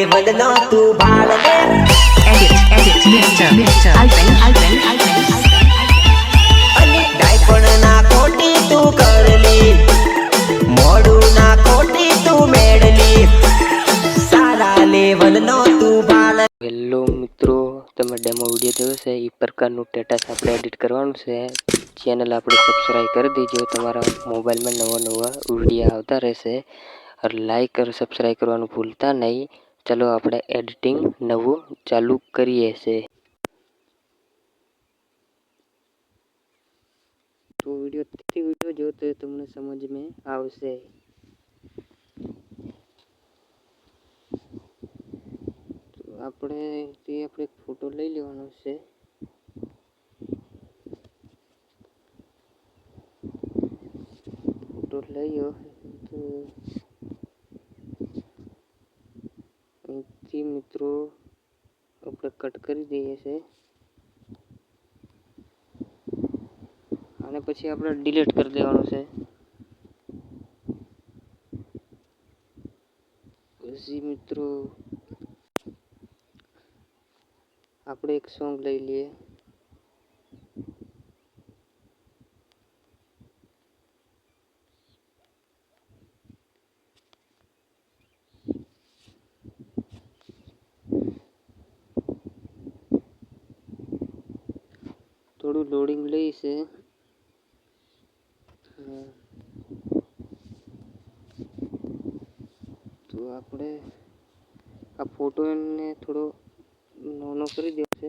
લેવલનો તું ભાળ દે edit Mr. Alpen અને ડાયપણ ના ખોટી તું કરલી મોડું ના ખોટી તું મેળલી સારા લેવલનો તું ભાળ. હેલો મિત્રો, તમે ડેમો વિડીયો જોયો છે એ પ્રકારનું સ્ટેટસ આપણે એડિટ કરવાનું છે. ચેનલ આપણે સબસ્ક્રાઈબ કરી દેજો. તમારા મોબાઈલમાં નવા વિડીયો આવતા રહેશે. લાઈક और સબસ્ક્રાઈબ કરવાનું ભૂલતા નહીં. ચલો આપણે એડિટિંગ નવું ચાલુ કરીએ છે. તો વિડીયો જો તો તમને સમજ में આવશે. તો આપણે એક ફોટો લઈ લેવાનો છે. ફોટો લઈયો તો અહીંથી મિત્રો આપણે કટ કરી દઈએ છે. અને પછી આપણે ડિલીટ કરી દેવાનું છે. પછી મિત્રો આપણે એક સોંગ લઈ લઈએ. થોડું લોડિંગ લઈશે. તો આપણે આ ફોટો એને થોડો નાનો કરી દેવો છે.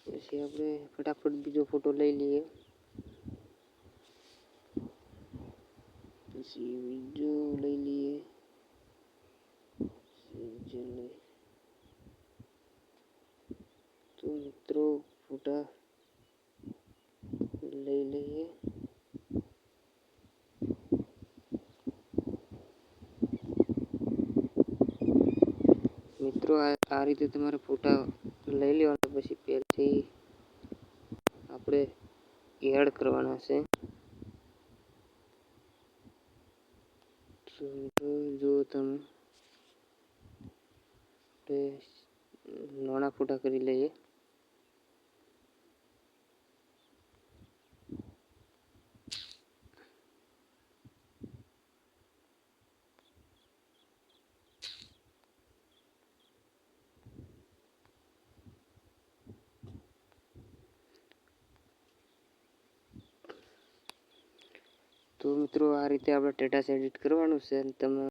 પછી આપણે ફટાફટ બીજો ફોટો લઈ લઈએ. પછી બીજો લઈ લઈએ. તો મિત્રો ફોટા લઈ લઈએ. મિત્રો આ રીતે તમારે ફોટા લઈ લેવાના. પછી પહેલથી આપણે એડ કરવાના છે. જો તમે નાના ફોટા કરી લઈએ. તો મિત્રો આ રીતે આપણે સ્ટેટસ એડિટ કરવાનું છે. તમે